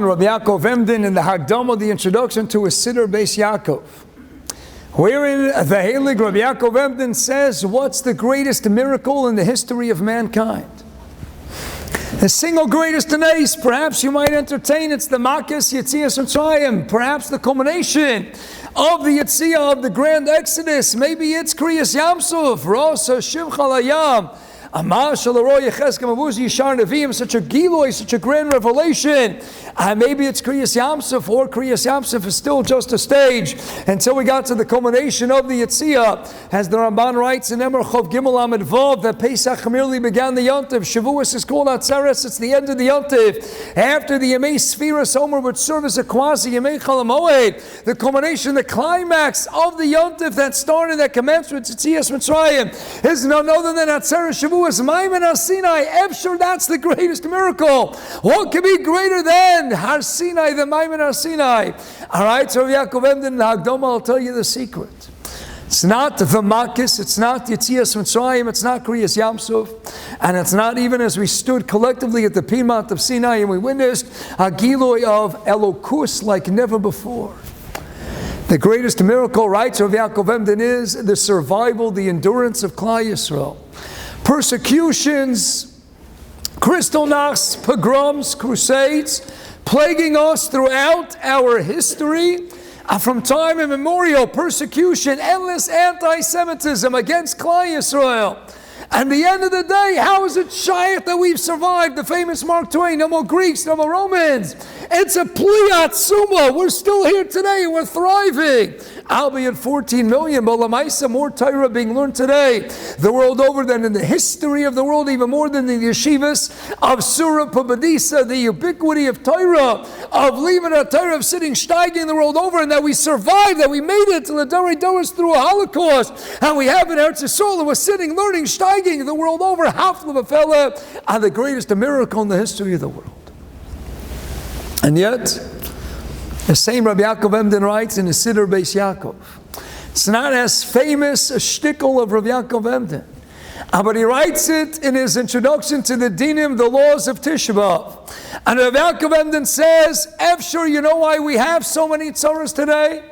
Rabbi Yaakov Emden in the Hagdama, the introduction to his Siddur Beis Yaakov, wherein the Heilig Rabbi Yaakov Emden says, what's the greatest miracle in the history of mankind? The single greatest nace, perhaps you might entertain, it's the Makkos Yetzias Mitzrayim, perhaps the culmination of the Yetziah of the Grand Exodus. Maybe it's Kriyas Yamsuf, Rosa Shimcha Layam, such a giloy, such a grand revelation. Maybe it's Kriyas Yamsuf, or Kriyas Yamsuf is still just a stage until we got to the culmination of the Yetziah. As the Ramban writes in Emor Chov Gimel Amid Vav, that Pesach merely began the Yontiv. Shavuos is called Atzeres, it's the end of the Yontiv. After the Yemei Sfiras Omer would serve as a quasi Yemei Chol HaMoed, the culmination, the climax of the Yontiv that started, that commenced with Yetzias Mitzrayim, is none other than Atzeres Shavuos. Maimen Har Sinai. Sure, that's the greatest miracle. What could be greater than Har Sinai, the Maimen Har Sinai? All right, so Yaakov Emden in the Hagdama, I'll tell you the secret. It's not the Makkos, it's not Yetzias Mitzrayim, it's not Kriyas Yamsuf, and it's not even as we stood collectively at the Piedmont of Sinai and we witnessed a giloy of Elokus like never before. The greatest miracle, writes Rabbi Yaakov Emden, is the survival, the endurance of Klal Yisrael. Persecutions, Kristallnachts, pogroms, crusades, plaguing us throughout our history. From time immemorial, persecution, endless anti-Semitism against Klal Yisrael. And the end of the day, how is it shayach that we've survived? The famous Mark Twain, no more Greeks, no more Romans. It's a pliyat summa. We're still here today, we're thriving. Albeit 14 million, but Lamaisa, more Torah being learned today, the world over, than in the history of the world, even more than the yeshivas of Surah Pabadisa, the ubiquity of Torah, of leaving a Torah, of sitting steiging the world over, and that we survived, that we made it to the Dorei Doros through a Holocaust, and we have it Eretz Yisrael, and we're sitting, learning, steiging the world over, Hafla B'Fela, and the greatest miracle in the history of the world. And yet, the same Rabbi Yaakov Emden writes in his Siddur Beis Yaakov, it's not as famous a shtickle of Rabbi Yaakov Emden, but he writes it in his introduction to the Dinim, the laws of Tisha B'Av. And Rabbi Yaakov Emden says, Efshur, you know why we have so many tzaras today?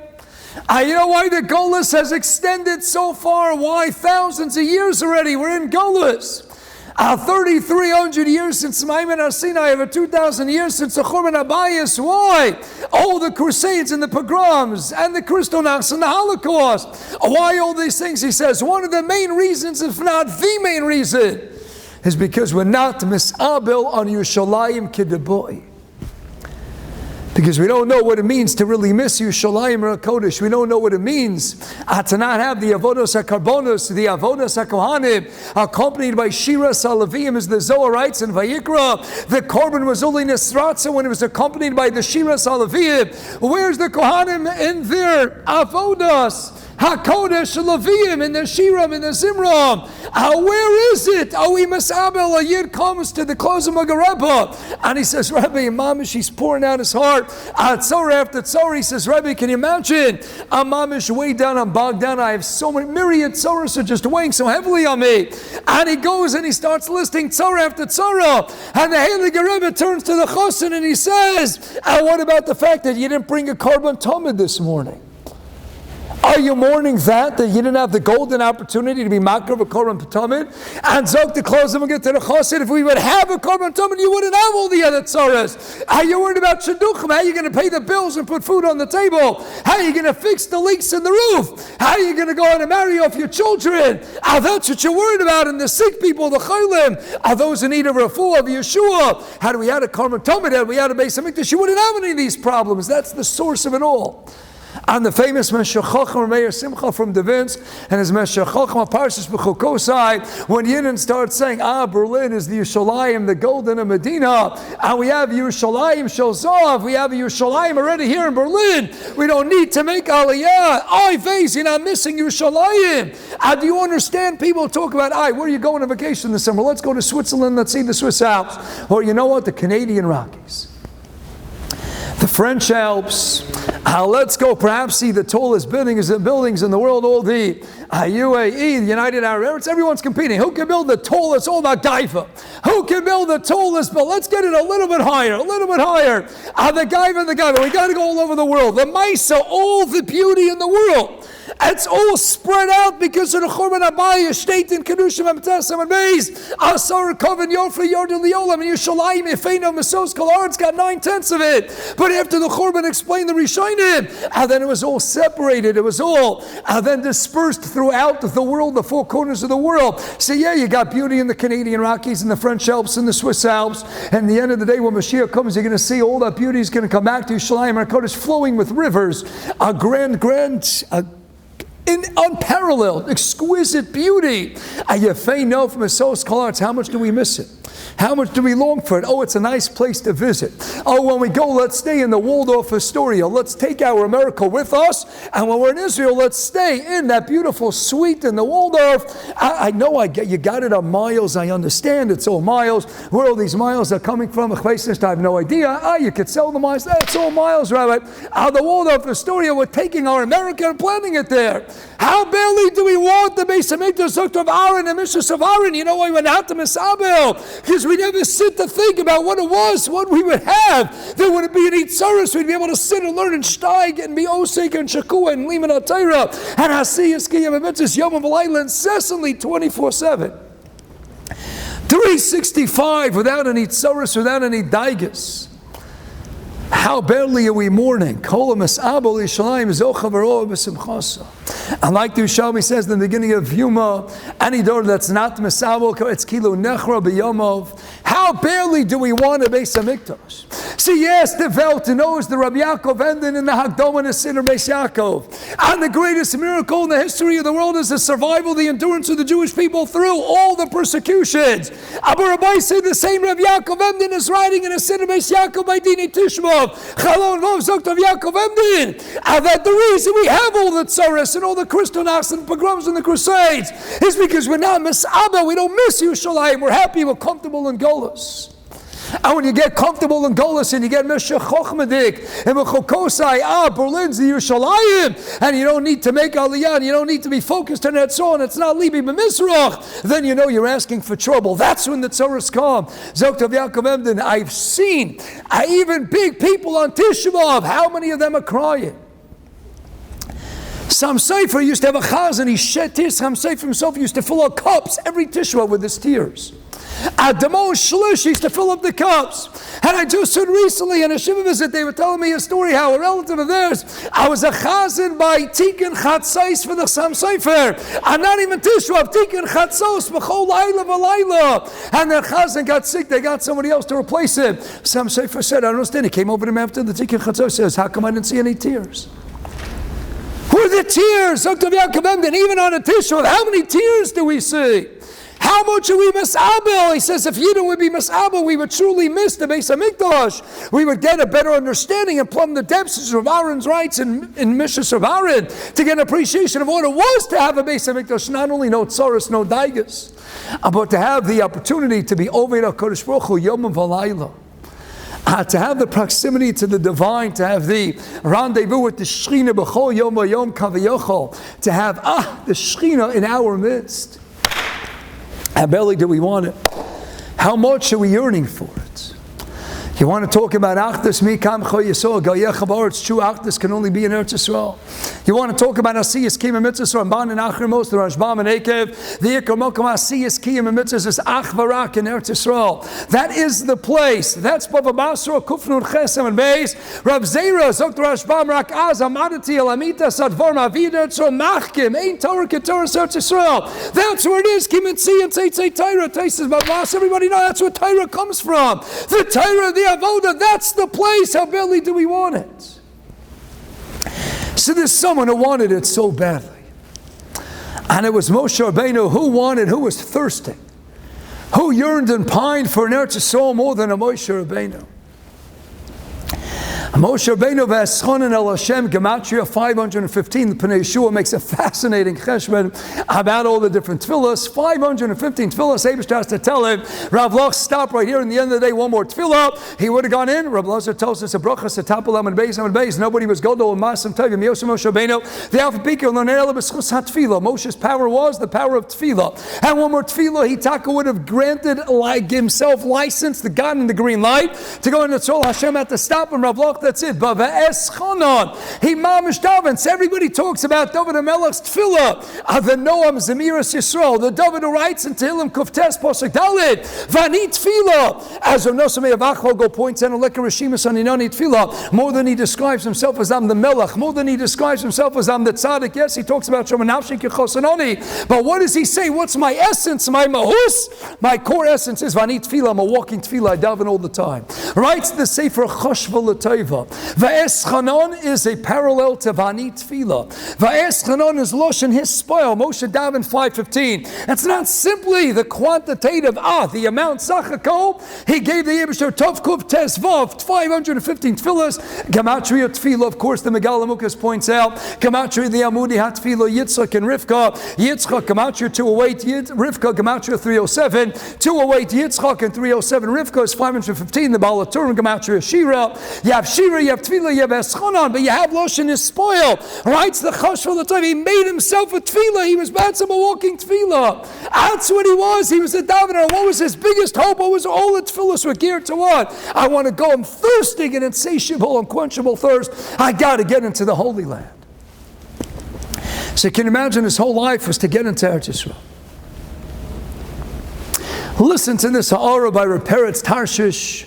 You know why the Golus has extended so far? Why thousands of years already we're in Golus? 3,300 years since Maimen Har Sinai, over 2,000 years since the Churban Abayis. Why? Oh, the Crusades and the pogroms and the Kristallnachts and the Holocaust. Why all these things? He says one of the main reasons, if not the main reason, is because we're not misabel on Yerushalayim Kedeboy. Because we don't know what it means to really miss Yerushalayim or Kodesh. We don't know what it means to not have the Avodos HaKarbonos, the Avodos HaKohanim, accompanied by Shiras HaLevim, as the Zohar writes in Vayikra. The Korban was only Nesratza when it was accompanied by the Shiras HaLevim. Where's the Kohanim in their Avodos HaKodesh HaLevim, in the Shiram, in the Zimram? Where is it? Masabel, a Yid comes to the close of Magareba, and he says, Rabbi, Mamish, he's pouring out his heart. Tzara after tzara, he says, Rabbi, can you imagine? I'm Mamish way down, I'm bogged down, I have so many myriad tzaras are just weighing so heavily on me. And he goes and he starts listing tzara after tzara. And the Heilige Rebbe turns to the Chosin and he says, what about the fact that you didn't bring a Korban Tamid this morning? Are you mourning that you didn't have the golden opportunity to be makar of a Korban Tamid? And Zok to close them and get to the Chosid, if we would have a Korban Tamid, you wouldn't have all the other tzaras. Are you worried about Shidduchim? How are you going to pay the bills and put food on the table? How are you going to fix the leaks in the roof? How are you going to go out and marry off your children? That's what you're worried about. And the sick people, the Chaylim, are those in need of refuah, of Yeshua. Had we had a Korban Tamid, had we had a Beis HaMikdash, you wouldn't have any of these problems. That's the source of it all. And the famous Meshech Chochmah Meir Simcha from Devinsk and his Meshech Chochmah Parshas B'Chukosai, when Yidden starts saying, Berlin is the Yerushalayim, the golden of Medina, and we have Yerushalayim Shel Zav, we have Yerushalayim already here in Berlin, we don't need to make Aliyah. You're not missing Yerushalayim. Do you understand? People talk about, where are you going on vacation this summer? Let's go to Switzerland, let's see the Swiss Alps. Or you know what? The Canadian Rockies. The French Alps, Let's go perhaps see the tallest buildings in the world, all the UAE, the United Arab Emirates, everyone's competing. Who can build the tallest, all about Gaifa? Who can build the tallest, but let's get it a little bit higher, a little bit higher. The Gaifa, we got to go all over the world. The Maisa, all the beauty in the world. It's all spread out because of the Churban Abaya, State in Kedushim, Amtasam, and Beis, Asar, Koven, Yofri, Yordel, Liolam, and Yerushalayim, Feiner, Mesos, Kolar, it's got 9/10 of it. But after the Churban explained the Rishonim, and then it was all separated, it was all then dispersed throughout the world, the four corners of the world. So yeah, you got beauty in the Canadian Rockies and the French Alps and the Swiss Alps, and at the end of the day, when Mashiach comes, you're going to see all that beauty is going to come back to Yerushalayim, and Kodesh flowing with rivers, a grand, in unparalleled, exquisite beauty. Ayafei no from Mesos Kolarts. How much do we miss it? How much do we long for it? Oh, it's a nice place to visit. Oh, when we go, let's stay in the Waldorf Astoria. Let's take our America with us. And when we're in Israel, let's stay in that beautiful suite in the Waldorf. I know you got it on miles. I understand it's all miles. Where all these miles are coming from, I have no idea. You could sell the miles. It's all miles, Rabbi. The Waldorf Astoria, we're taking our America and planting it there. How badly do we want the Beis HaMikdash of Aaron and Mishras of Aaron? You know why we went out to Misabel? Because we never sit to think about what it was, what we would have. There wouldn't be an Eitzaris. We'd be able to sit and learn and steig and be Osek and Shakua and Liman HaTorah and Hasiyas Kiyam and Mitzvahs Yom V'Layla incessantly 24/7. 365 without any Eitzaris, without any Daigas. How barely are we mourning? And like the Yerushalmi says in the beginning of Yuma, any door that's not Mesabel, it's Kilu Nechra B'Yomov. How barely do we want a Beis HaMikdash? See, yes, the Welt knows the Rabbi Yaakov ended in the Hagdom and the Sinner Beis Yaakov. And the greatest miracle in the history of the world is the survival, the endurance of the Jewish people through all the persecutions. Abu Rabbi said the same Rabbi Yaakov Emden is writing in a Sinner Beis Yaakov by Dini Tishmov. Chalon Vov Zoktav Yaakov Emden. And that the reason we have all the tzaras and all the Kristallnachts and pogroms and the Crusades is because we're not Mis'aba, we don't miss Yerushalayim, we're happy, we're comfortable in Golos. And when you get comfortable in Golos and you get Meshach Chochmadik and Mechokosai, Berlin's the Yerushalayim, and you don't need to make Aliyah, and you don't need to be focused on that song, it's not Libi B'Mizrach, then you know you're asking for trouble. That's when the tzaras come. Zoktav Yaakov Emden, I've seen even big people on Tisha B'Av, how many of them are crying? Sam Sefer used to have a chazan, he shed tears. Sam Sefer himself used to fill up cups every Tisha B'Av with his tears. Adamo Shlish used to fill up the cups. And I just heard recently in a Shiva visit, they were telling me a story how a relative of theirs, I was a chazan by Tikkun Chatzos for the Sam Sefer. And not even Tisha B'Av, Tikkun Chatzos, B'chol Laila V'Laila. And their chazan got sick, they got somebody else to replace him. Sam Sefer said, I don't understand. He came over to him after the Tikkun Chatzos, says, how come I didn't see any tears? Who are the tears? Zoktav Yaakov Emden, even on a Tisha B'Av, how many tears do we see? How much are we misabel? He says, if Yidden would be misabel, we would truly miss the Beis HaMikdash. We would get a better understanding and plumb the depths of Aaron's rights in Mishras of Aaron to get an appreciation of what it was to have a Beis HaMikdash, not only no tzaras, no daigas, but to have the opportunity to be Oved HaKadosh Baruch Hu Yom V'Layla. To have the proximity to the divine, to have the rendezvous with the Shechina B'chol Yom V'Yom Kavayachol, to have the Shechina in our midst. How badly do we want it? How much are we yearning for it? You want to talk about Achdus Mikam Cho Yisrael Gayecha Ba'aretz? True Achdus can only be in Eretz Yisrael. You want to talk about Asiyas Kiyam Mitzvahs, Ramban and Achramos, the Rashbam and Ekev, the Yikar Mokum Asiyas Kiyam Mitzvahs is Ach Varak in Eretz Yisrael. That is the place. That's Bava Basra, Kufnun Chesem and Beis. Rav Zera, Zokt Rashbam, Rak Az, Amadati, Elamita, Sadvar Mavida, Tzo Machkim, Ein Torah Ketorah, Eretz Yisrael. That's where it is. Kim and Si and Tzei Torah, Taisis Babas. Everybody knows that's where Torah comes from. The Torah, the Avoda, that's the place. How badly do we want it? So there's someone who wanted it so badly. And it was Moshe Rabbeinu who was thirsting, who yearned and pined for an Eretz Yisrael more than a Moshe Rabbeinu. Moshe Rabbeinu v'eschonen el Hashem, Gematria 515. The Pnei Yeshua makes a fascinating cheshbon about all the different tefillas. 515 tefillas. Eibush has to tell him, Rav Loch, stop right here. In the end of the day, one more tefillah. He would have gone in. Rav Lozer tells us a bracha, setapel amid beis. Nobody was godol and masam tevim. Yosef Moshe Rabbeinu. The alpha pika l'nerela b'schus hatefillah. Moshe's power was the power of tefillah. And one more tefillah, he would have granted like himself license, the God in the green light, to go into Tzol. Hashem had to stop him. Rav Loch, that's it. But v'eschanon, he mamish davens. Everybody talks about David HaMelech's tefillah. The Noam Zemiras Yisrael. The David who writes in Tehillim Kuftes Posek Dalet. Vani tefillah. As Rav Nosson Me'avachol points out, Lekar Rishimus Aninani tefillah. More than he describes himself as I'm the Melech. More than he describes himself as I'm the Tzaddik. Yes, he talks about Shomanavshi Kechosanoni. But what does he say? What's my essence? My mahus? My core essence is Vani tefillah. I'm a walking tefillah. I daven all the time. Writes the Sefer Choshva L'Teiva. Va'eschanon is a parallel to Vani tefillah. Va'eschanon is Loshen his spoil. Moshe daven 515. It's not simply the quantitative, the amount Sachakol. He gave the Yebusher Tov Kuv Tes Vav 515 tefillahs. Gematria tefillah, of course, the Megal Amukas points out. Gematria the Amudi HaTefillah, Yitzchak and Rivka. Yitzchak, Gematria 208, Rivka, Gematria 307. 208 Yitzchak and 307 Rivka is 515. The Baal HaTurim, Gematria Shira. You have Shira, you have tefillah, you have eschanon, but you have Loshen is spoil. Writes the Chosh all the time. He made himself a tefillah. He was Batzim a walking tefillah. That's what he was. He was a davener. What was his biggest hope? What was all the tefillahs were geared to what? I want to go. I'm thirsting, an insatiable, unquenchable thirst. I got to get into the Holy Land. So you can imagine his whole life was to get into Eretz Yisrael. Listen to this ha'ara by Reb Peretz Tarshish.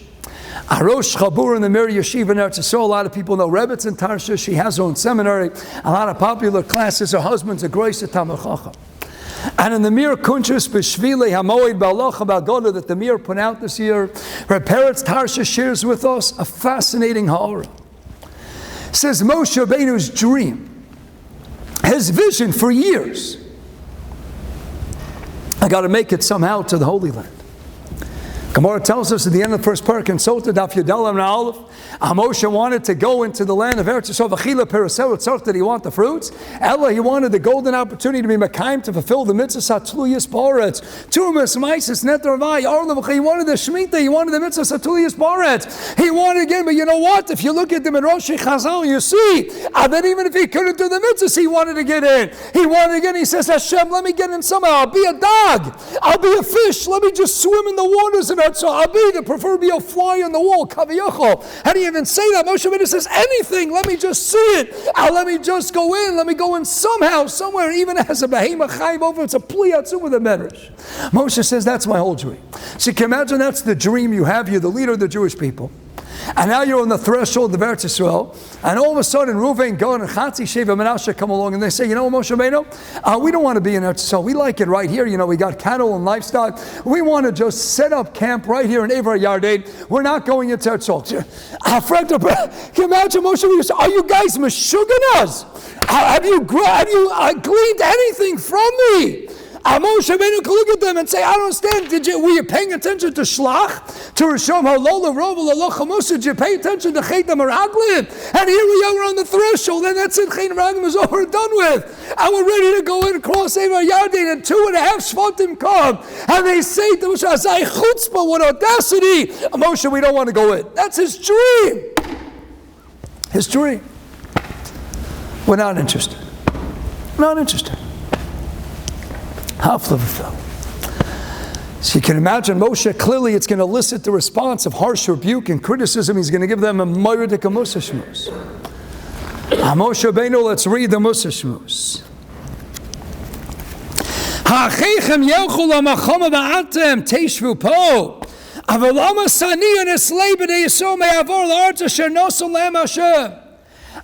Arosh Chabur in the Mir Yeshiva in Eretz Yisrael. A lot of people know Rebbe's in Tarshish. She has her own seminary. A lot of popular classes. Her husband's a Groisa Talmid Chacham. And in the Mir Kunchus B'Shvilei Hamoed Ba'alocha Ba'goda that the Mir put out this year, Reb Peretz Tarshish shares with us a fascinating ha'ara. Says Moshe Rabbeinu's dream, his vision for years. I got to make it somehow to the Holy Land. Gemara tells us at the end of the first parak, consulted Daf Yudal and Aleph, Moshe wanted to go into the land of Eretz Yisrael. V'chila perasel tzarch, did he want the fruits? Ella, he wanted the golden opportunity to be mekayim, to fulfill the mitzvah satluyas ba'aretz. Tumas maisis netar vay arlev. He wanted the shemitah. He wanted the mitzvah satluyas ba'aretz. He wanted again, but you know what? If you look at the Midrash Chazal, you see that even if he couldn't do the mitzvahs, he wanted to get in. He wanted again. He says, Hashem, let me get in somehow. I'll be a dog. I'll be a fish. Let me just swim in the waters of Eretz. I'll be the proverbial fly on the wall. Kaviyachol. How do you even say that? Moshe Rabbeinu says anything. Let me just see it. Let me just go in. Let me go in somehow, somewhere, even as a behema chayv over. It's a pliyatzu with a medrash. Moshe says that's my whole dream. So you can imagine that's the dream you have. You're the leader of the Jewish people. And now you're on the threshold of Eretz Yisrael, and all of a sudden Reuven, Gad, and Chatzi, Sheva, Menashe come along, and they say, you know what, Moshe Rabbeinu, we don't want to be in Eretz Yisrael. We like it right here. You know, we got cattle and livestock. We want to just set up camp right here in Ever Yarden. We're not going into Eretz Yisrael. Can you imagine Moshe Rabbeinu? Are you guys meshuganas? Have you gleaned anything from me? Moshe Rabbeinu can look at them and say, I don't understand. Were you paying attention to Shlach? To Rishom Halol Rovel Alochamus? Did you pay attention to Chet Meraglim? And here we are on the threshold, and that's it. Chet Meraglim is over and done with. And we're ready to go in, cross Ever Yarden, and 2.5 Shvatim come. And they say to Moshe, Azai Chutzpah, what audacity. Moshe, we don't want to go in. That's his dream. His dream. We're not interested. Not interested. Half of it fell. So you can imagine Moshe, clearly it's going to elicit the response of harsh rebuke and criticism. He's going to give them a moiridik Musa Shmuz. Moshe Rabbeinu, let's read the Musa Shmuz. Ha'achechem yelchu lamachama ba'atem teishvu po. Avalama sani and eslei b'nei Yisrael me'avor la'artz asher nosel le'em Hashem.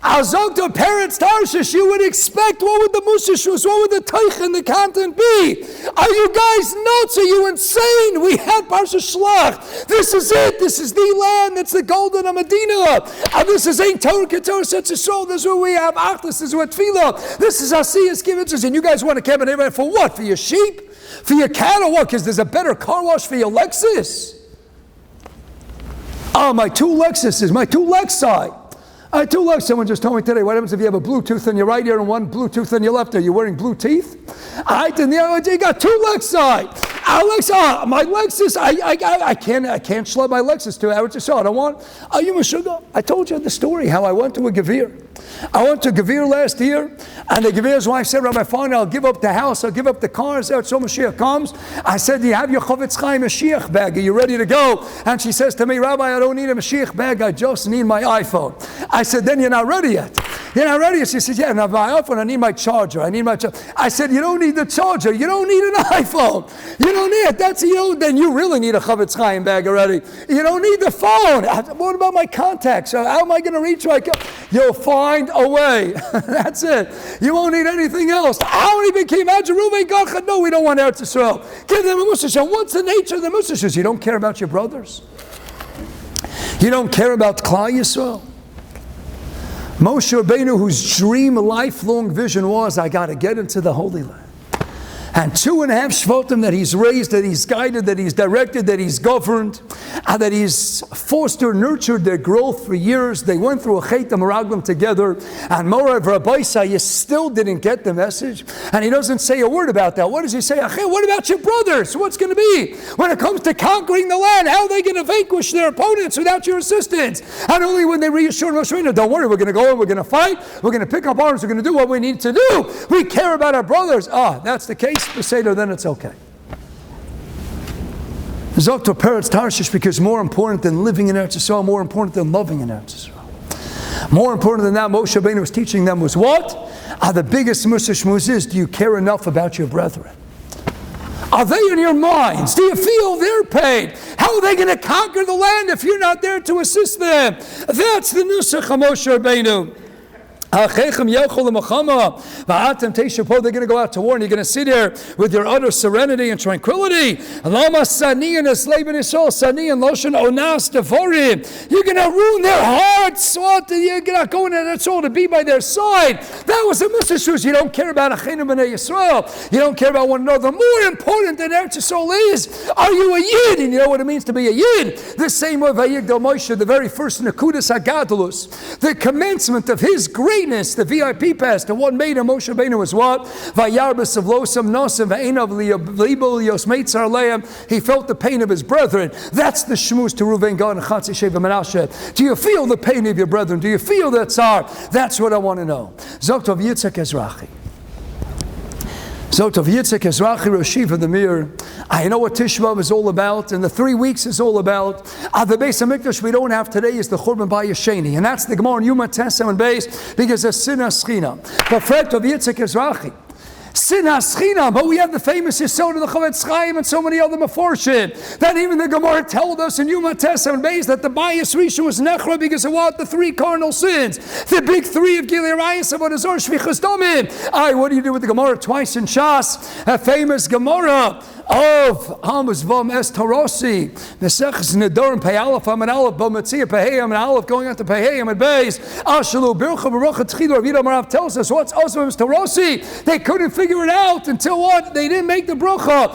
Azog to parents Tarshish, you would expect, what would the Musashus, what would the Teich and the content be? Are you guys nuts? Are you insane? We had Parsha Shlach. This is it. This is the land. It's the golden of Medina. This is Ein Torah Ketorah Setz Yisrael. This is where we have Ach. This is what Tefillah. This is Asiyas Kivitzes. And you guys want to camp in everybody for what? For your sheep? For your cattle? What? Because there's a better car wash for your Lexus. My two Lexuses, my two Lexi. I had two legs. Someone just told me today, what happens if you have a Bluetooth in your right ear and one Bluetooth in your left ear? You're wearing blue teeth? You got two legs side. My Lexus, I can't schlep my Lexus to it. I just saw it. I want, are you a sugar? I told you the story, how I went to a Gevir. I went to Gevir last year, and the Gevir's wife said, Rabbi Feiner, I'll give up the house, I'll give up the cars, so Mashiach comes. I said, do you have your Chavetz Chaim Mashiach bag? Are you ready to go? And she says to me, Rabbi, I don't need a Mashiach bag, I just need my iPhone. I said, then you're not ready yet. You're not ready yet. She says, yeah, now my iPhone, I need my charger. I said, you don't need the charger. You don't need an iPhone. You don't need it. Then you really need a Chavetz Chaim bag already. You don't need the phone. What about my contacts? How am I going to reach my You'll find a way. That's it. You won't need anything else. How many became Ruvain Gad? No, we don't want Eretz Yisrael. Give them a Musar. What's the nature of the Musar? You don't care about your brothers. You don't care about Klal Yisrael. Moshe Rabbeinu, whose dream, lifelong vision was, I got to get into the Holy Land. And 2.5 Shvatim that he's raised, that he's guided, that he's directed, that he's governed, and that he's fostered, nurtured their growth for years. They went through a Chet HaMeraglim together, and Morav Rabbi you still didn't get the message. And he doesn't say a word about that. What does he say? What about your brothers? What's going to be? When it comes to conquering the land, how are they going to vanquish their opponents without your assistance? And only when they reassure Moshe Rabbeinu, don't worry, we're going to go and we're going to fight, we're going to pick up arms, we're going to do what we need to do. We care about our brothers. That's the case. Seder, then it's okay. Zokto Peretz Tarshish, because more important than living in Eretz Yisrael, more important than loving in Eretz Yisrael. More important than that, Moshe Rabbeinu was teaching them was what? The biggest Musar Shmuz is, do you care enough about your brethren? Are they in your minds? Do you feel their pain? How are they going to conquer the land if you're not there to assist them? That's the Nusach of Moshe Rabbeinu. They're going to go out to war, and you're going to sit there with your utter serenity and tranquility. You're going to ruin their hearts. You're not going there, that's all, to be by their side. That was the Musar. You don't care about Achenu B'nai Yisrael. You don't care about one another. More important than Eretz Yisrael is, are you a Yid? And you know what it means to be a Yid? The same way Vayigdal Moshe, the very first Nekudas HaGadlus, the commencement of his great, the VIP pass, the one made of Moshe Rabbeinu was what? He felt the pain of his brethren. That's the shmuz to Reuven, Gad, and Chatzi, Sheva, Menashe. Do you feel the pain of your brethren? Do you feel that tsar? That's what I want to know. Zoktav Yitzchak Ezrachi. Zoktav Yitzchak Ezrachi, Roshi of the Mir. I know what Tisha B'Av is all about, and the 3 weeks is all about. The Beis HaMikdash we don't have today is the Churban Bayesheni, and that's the Gemara in Yuma Tesem and Beis, because of Sinas China. But Zoktav Yitzchak Ezrachi. Sinas China, but we have the famous Yisod of the Chavetz Chaim and so many other Meforshim. That even the Gemara told us in Yuma Tesem and Beis that the Bayis Rishon was Nechra because of what? The 3 cardinal sins. The big 3 of Gilei Arayis, Avodah Shvichas Damim. What do you do with the Gemara twice in Shas? A famous Gemara of Amos Vom Es Tarosi, Neseches Nedorim Pei Aleph Am and Aleph Bometzia Pehayim and Aleph going on to Pehayim and Beis. Ashalu Bircha Baruch Tchilu Rav Yida Marav tells us what's Amos Vom Tarosi. They couldn't figure it out until what? They didn't make the bracha.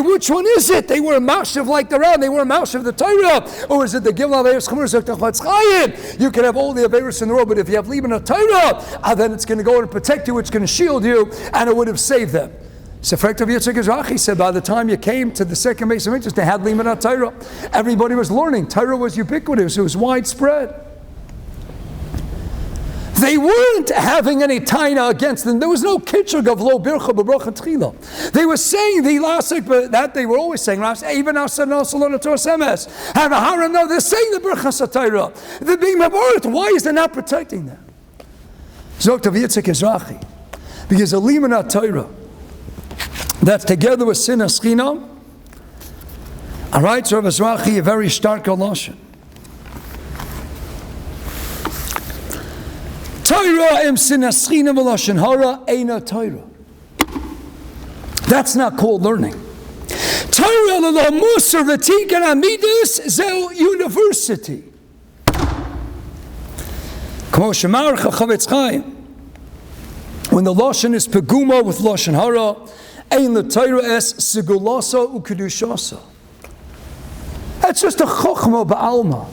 Which one is it? They were a mashav like the Ram. They were a mashav of the Torah, or is it the Gimel Averis Chumur Zok Tachatz Chayim? You can have all the Averis in the world, but if you have Liban of Torah, then it's going to go and protect you. It's going to shield you, and it would have saved them. Sefrektav Yitzchak Ezrachi said by the time you came to the second Beis HaMikdash, they had Limanat Torah. Everybody was learning. Torah was ubiquitous. It was widespread. They weren't having any taina against them. There was no kitchug of lo bircha b'bracha tchila. They were saying the lasik, but that they were always saying, even outside no salon to semes. And Aharon, no, they're saying the bircha satayra. They're being memorized. Why is they not protecting them? Zoktav Yitzchak Ezrachi. Because a Limanat Torah that's together with Sinas China. Alright, so Rav Ezrachi, a very stark Lashon. Torah im Sinas China v'Lashon hara eina Torah. That's not called learning. Torah l'lo musar v'tikan amidus zeu university. Kmo shemar Chavetz Chaim. When the Lashon is peguma with Lashon hara, ein l'Torah es sigulasa u'kedushasa. That's just a chokhmah ba'alma.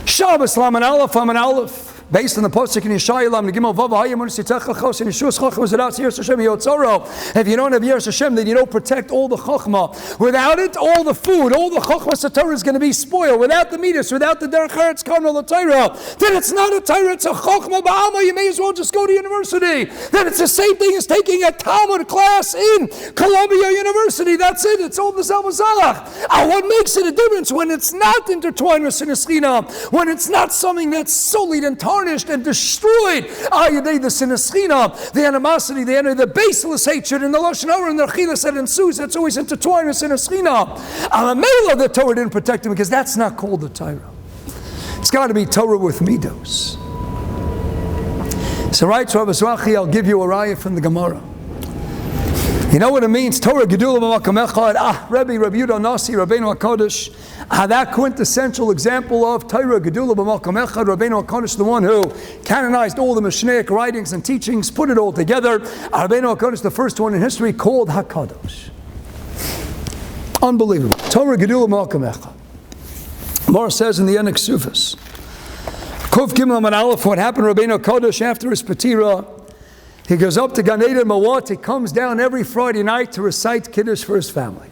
Shabbos lam and aleph, am and aleph. based on the Pasuk in Yeshaya, Lam Negimel Vav Hayim Unisitech Chachos and Yeshua Chachma Zedat Yiras Hashem Yotzoro. If you don't have Yiras Hashem, then you don't protect all the Chachma. Without it, all the food, all the Chachma Torah is going to be spoiled. Without the Midas, without the Derech Eretz Karnal the Torah, then it's not a Torah, it's a Chachma Ba'alma. You may as well just go to university. Then it's the same thing as taking a Talmud class in Columbia University. That's it. It's all the Zalmazalach. And what makes it a difference when it's not intertwined with Sineschina, when it's not something that's sullied and tarnished and destroyed, the Sineschina, the animosity, the baseless hatred, and the Lashon Hara and the Achilas that ensues, that's always intertwined with Sineschina. Alamela, the Torah didn't protect him because that's not called the Torah. It's got to be Torah with Midos. So right, Rabbi Zwachi, I'll give you a raya from the Gemara. You know what it means? Torah Gedula B'Makom Echad. Rabbi Yehuda Nasi, Rabbeinu HaKadosh. That quintessential example of Torah Gedula B'Makom Echad, Rabbeinu HaKadosh, the one who canonized all the Mishnaic writings and teachings, put it all together. Rabbeinu HaKadosh, the first one in history, called HaKadosh. Unbelievable. Torah Gedula B'Makom Echad. Mara says in the Enek Sufis, Kuf Gimel Amud Aleph, what happened to Rabbeinu HaKadosh after his Patira? He goes up to Gan Eden Mawat. He comes down every Friday night to recite Kiddush for his family.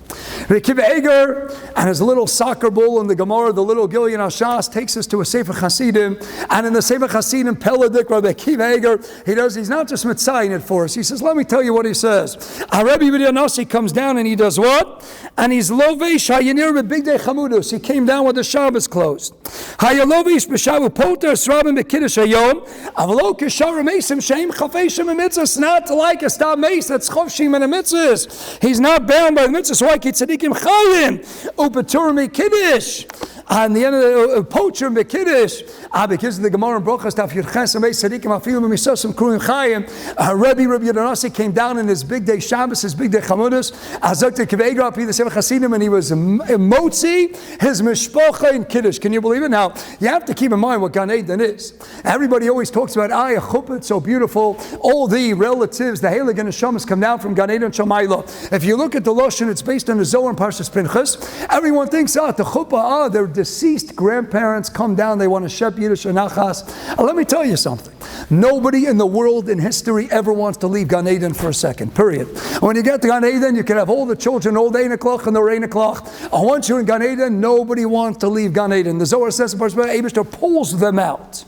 Akiva Eger and his little soccer ball in the Gemara, the little Gilyon Hashas, takes us to a Sefer Chasidim. And in the Sefer Chasidim, Peladik, Rabbi Akiva Eger, he's not just mitzayin it for us. He says, let me tell you what he says. Rabbi Yehuda Nasi comes down and he does what? And he's lovesh hayanir b'bigdei chamudus. He came down with the Shabbos closed. Hayalovish b'shavu poter srabim b'kiddush hayom. Avlo kishar mesim sheim chafeshim mitzvahs. Not like a stam meis that's chavshim and a mitzvahs. He's not bound by the mitzvahs. Why tzadikim chayim upeturim kiddush? And the end of the poacher Mekiddush, because of the Gemara and Brochas, Taf Yirches and Beis Tzadikim Afilim Misosim Kruim Chayim, Rabbi Yehuda Nasi came down in his big day Shabbos, his big day Chamudas, Azakta Kiveigra Api the Sefer Chasidim, and he was motzi his mishpacha in Kiddush. Can you believe it? Now you have to keep in mind what Gan Eden is. Everybody always talks about a chuppah, it's so beautiful. All the relatives, the Heilig and Neshamas come down from Gan Eden Shamayla. If you look at the Lashon, it's based on the Zohar and Parshas Pinchas. Everyone thinks, the chuppah, they're deceased grandparents come down, they want to shep Yiddish or Nachas. Let me tell you something. Nobody in the world in history ever wants to leave Gan Eden for a second, period. When you get to Gan Eden, you can have all the children, old Ein O'Clock and the Rein O'Clock. Once you're in Gan Eden, nobody wants to leave Gan Eden. The Zohar says, Eibishter pulls them out.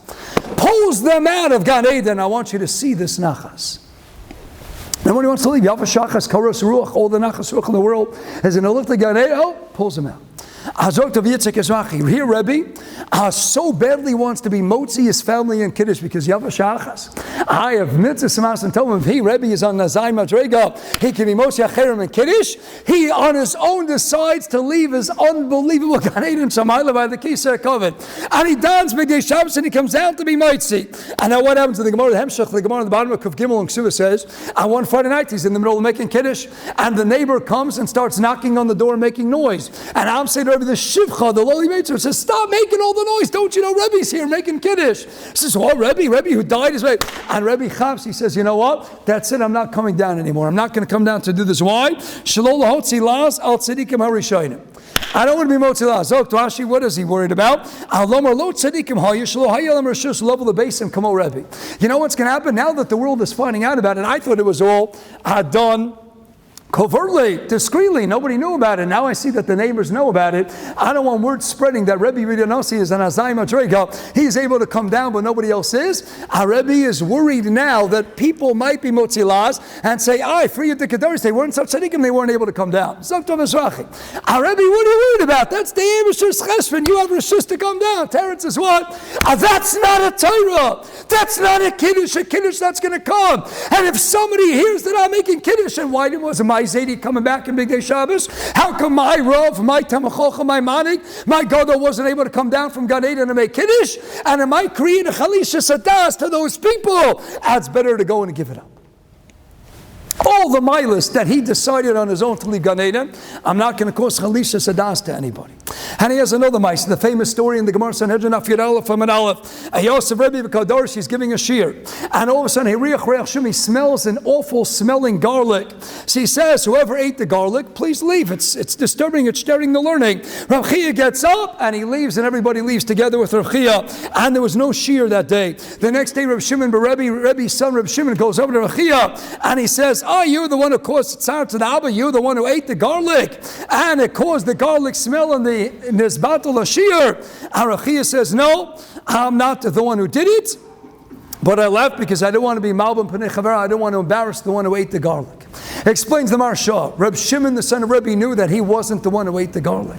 Pulls them out of Gan Eden. I want you to see this Nachas. Nobody wants to leave. Yalva Shachas, Karos Ruach, all the Nachas Ruach in the world. As an elite Gan Eden, pulls them out. Here, Rabbi so badly wants to be motzi his family in Kiddush because Yalva Shachas. I have mitzvah samas and told him if he, Rabbi, is on Nazai Madrega, he can be motzi acherim in Kiddush. He on his own decides to leave his unbelievable Gan Eden Shamayla by the Kisar Kovet. And he dons B'gay Shabbos and he comes down to be motzi. And now what happens to the Gemara, the Hemshech, the Gemara on the bottom of Kuf Gimel and Ksuva says, on one Friday night he's in the middle of making Kiddush and the neighbor comes and starts knocking on the door and making noise. And I'm saying, Rabbi, the Shivcha, the lowly mater, says, stop making all the noise. Don't you know Rebbe's here making Kiddush? He says, well, Rebbe who died is right. And Rebbe Chaps, he says, you know what? That's it. I'm not coming down anymore. I'm not going to come down to do this. Why? Shalol lahotzi las al tzadikim harishayim. I don't want to be motzi las. Zok Rashi, what is he worried about? Alomar lo tzadikim hayu shalo hayalam rishus level the base and kamo Rebbe. You know what's going to happen now that the world is finding out about it? I thought it was all done covertly, discreetly, nobody knew about it. Now I see that the neighbors know about it. I don't want word spreading that Rabbi Yehuda Nasi is an Azai Madrega. He's able to come down, but nobody else is. Our Rebbe is worried now that people might be motzilas and say, free of the Kedaris. They weren't such tzadikim, they weren't able to come down. Zokto Mizrachi. Our Rebbe, what are you worried about? That's the Eibusher's cheshvan. You have Rishus to come down. Terence is what? That's not a Torah. That's not a Kiddush that's going to come. And if somebody hears that I'm making Kiddush, and why wasn't my Zaydi coming back in Big Day Shabbos? How come my Rav, my Tamachocha, my Manik, my Gadol wasn't able to come down from Gan Eden and make Kiddush? And am I creating a Chalisha Sadas to those people? It's better to go and give it up. all the milas that he decided on his own to leave Gan Eden, I'm not going to cause chalisha sadas to anybody. And he has another mice, the famous story in the Gemara Sanhedrin Af Yud Aleph from an Aleph. Yosef Rabbi B'Kadar, she's giving a shir, and all of a sudden he smells an awful smelling garlic. So he says, whoever ate the garlic, please leave. It's disturbing. It's stirring the learning. Rav Chia gets up and he leaves, and everybody leaves together with Rav Chia. And there was no shir that day. The next day, Rav Shimon Rebbe's son Rav Shimon goes over to Rav Chia and he says, "Oh, you're the one who caused tzar to the Abba. You're the one who ate the garlic, and it caused the garlic smell in this battle of shir." And Rav Chia says, "No, I'm not the one who did it, but I left because I don't want to be malbim p'nei chavera. I don't want to embarrass the one who ate the garlic." Explains the Maharsha. Reb Shimon, the son of Rabbi, knew that he wasn't the one who ate the garlic.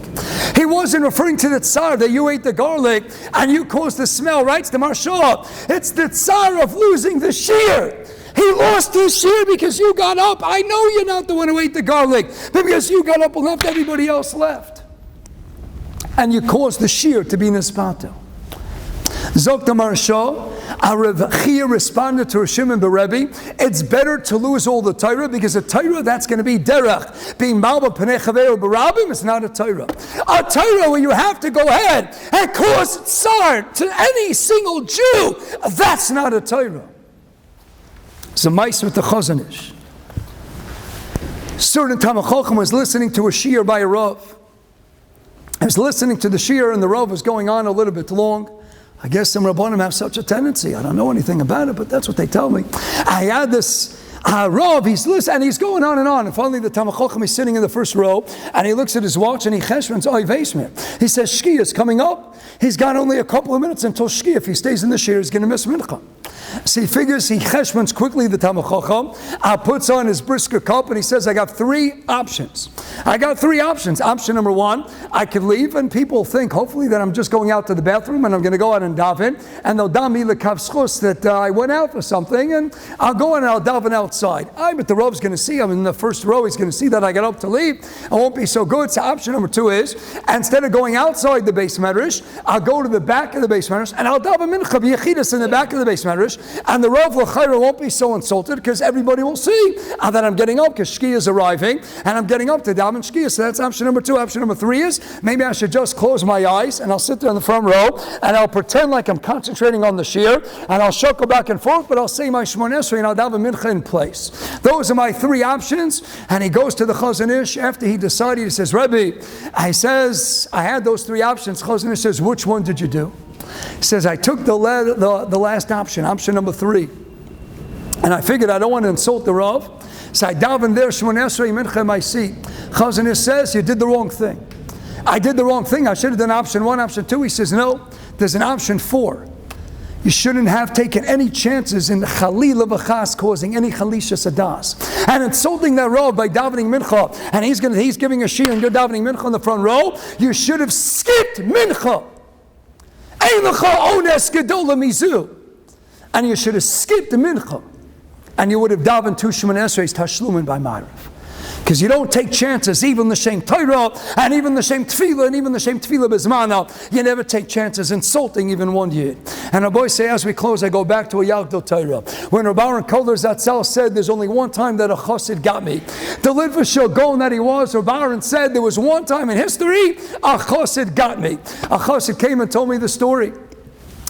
He wasn't referring to the tsar that you ate the garlic and you caused the smell, right? It's the Maharsha. It's the tsar of losing the shear. He lost his shear because you got up. I know you're not the one who ate the garlic, but because you got up and left, everybody else left. And you caused the shear to be nispato. Zok the Maharsha, Rav Chia responded to Shimon Rebbe, it's better to lose all the Torah, because a Torah that's going to be derech, being malba pnei chaver barabim, is not a Torah. A Torah where you have to go ahead and cause tsar to any single Jew, that's not a Torah. It's a mice with the Chazon Ish. Certain Talmid Chacham was listening to a shiur by a Rav. I was listening to the shiur and the Rav was going on a little bit long. I guess some Rabbanim have such a tendency. I don't know anything about it, but that's what they tell me. I had this Rav, he's listening, and he's going on. And finally the Talmid Chacham is sitting in the first row, and he looks at his watch, and he cheshbons, he says, Shkia is coming up. He's got only a couple of minutes until Shkia. If he stays in the shir, he's going to miss Mincha. So he figures, he cheshbons quickly the Talmid Chacham, puts on his brisker cup, and he says, I got three options. Option number one, I could leave, and people think, hopefully, that I'm just going out to the bathroom, and I'm going to go out and daven, and they'll dam me l'kav schus that I went out for something, and I'll go and I'll daven outside. But the Rav's going to see, I'm in the first row, he's going to see that I got up to leave. I won't be so good. So option number two is, instead of going outside the Beis Medrash, I'll go to the back of the Beis Medrash, and I'll daven mincha b'yechidus in the back of the Beis Medrash, and the Rav l'chayra won't be so insulted, because everybody will see that I'm getting up, because Shkia is arriving, and I'm getting up to daven Shkia. So that's option number two. Option number three is, maybe I should just close my eyes, and I'll sit there in the front row, and I'll pretend like I'm concentrating on the shir, and I'll shuckle back and forth, but I'll say my Shemon Esrei, and I'll daven mincha in place. Those are my three options. And he goes to the Chazon Ish after he decided. He says, Rabbi, I had those three options. Chazon Ish says, which one did you do? He says, I took the last option number three. And I figured I don't want to insult the Rav. So I davened there, Shemon Esrei mincha in my seat. Chazon Ish says, you did the wrong thing. I did the wrong thing. I should have done option one, option two. He says, no, there's an option four. You shouldn't have taken any chances in Chalila v'chas causing any Chalisha sadas. And insulting that Rav by davening mincha, and he's giving a shir and you're davening mincha in the front row, you should have skipped mincha. Ein lecha ones gedola mizu. And you should have skipped the mincha. And you would have davened two Shemon Esrei's tashlumin by Ma'ariv. Because you don't take chances, even the Shem Torah, and even the Shem Tefillah, and even the Shem Tefillah Bizmana. You never take chances insulting even one Yid. And Rabbi say, as we close, I go back to a Yagdol Torah. When Rabbi Aaron Koller Zatzal said, there's only one time that a chassid got me. The Lidvashil Gaon that he was, Rabbi Aaron said, there was one time in history, a chassid got me. A chassid came and told me the story.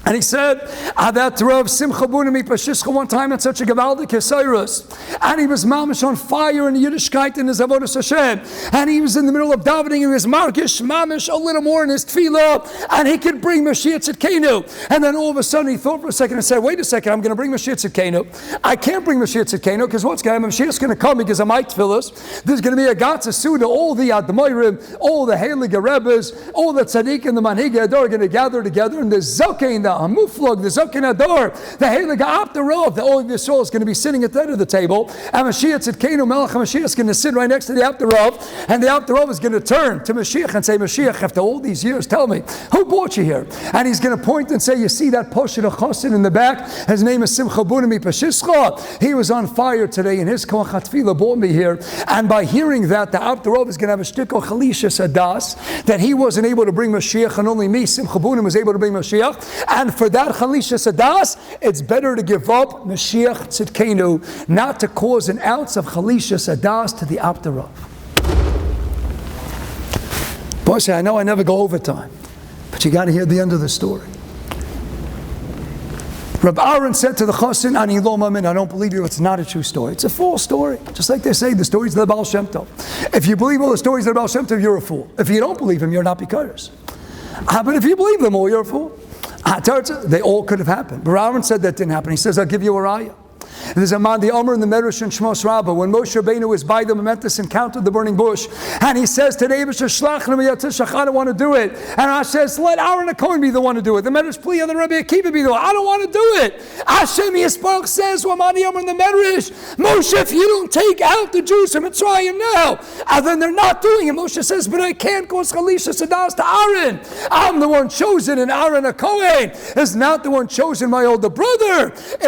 And he said that Rav Simcha Bunami Pashischa one time had such a Gavaldik Cyrus, and he was mamish on fire in the Yiddishkeit in his Avodas Hashem, and he was in the middle of davening in his markish mamish a little more in his tefillah, and he could bring Mashiach Tzidkenu. And then all of a sudden he thought for a second and said, wait a second, I'm going to bring Mashiach Tzidkenu. I can't bring Mashiach Tzidkenu because what's going to happen? Mashiach's going to come because of my tefillahs. There's going to be a Gatsa Suda, all the Admoirim, all the Heilige Rebbes, all the Tzaddik and the Manhige Ador are going to gather together, and the Zokein, the Hamuflog, the Zokin Ador, the Heilige Apterov, the Oleg Yisrael is going to be sitting at the head of the table, and Mashiach Tzidkenu, Melech HaMashiach is going to sit right next to the Apterov, and the Apterov is going to turn to Mashiach and say, Mashiach, after all these years, tell me, who brought you here? And he's going to point and say, you see that Poshet Chassid in the back? His name is Simcha Bunami Pashischa. He was on fire today, and his Koach HaTfilah brought me here. And by hearing that, the Apterov is going to have a shtikko Chalisha Sadas, that he wasn't able to bring Mashiach, and only me, Simcha Bunami, was able to bring Mashiach. And for that Chalishas Adas, it's better to give up Mashiach Tzidkenu, not to cause an ounce of Chalishas Adas to the Aptarav. Boy, I know I never go overtime, but you got to hear the end of the story. Rabbi Aaron said to the Chassin, Ani lo mamin, I don't believe you, it's not a true story. It's a false story. Just like they say, the stories of the Baal Shem Tov. If you believe all the stories of the Baal Shem Tov, you're a fool. If you don't believe him, you're not because. But if you believe them all, you're a fool. They all could have happened. But Aaron said that didn't happen. He says, I'll give you a raya. There's a man, the Omer in the Medrash in Shmos Rabbah, when Moshe Rabbeinu was by the momentous encounter the burning bush, and he says to the Eibush, I don't want to do it. And Hashem says, let Aaron the Kohen be the one to do it. The Medrash plea on the Rabbi Akiva be the one. I don't want to do it. Hashem Yisparach says, the Omer in the Medrash, Moshe, if you don't take out the Jews from Mitzrayim now, and then they're not doing it. Moshe says, but I can't cause Chalisha Sadas to Aaron. I'm the one chosen, and Aaron a Kohen is not the one chosen, my older brother.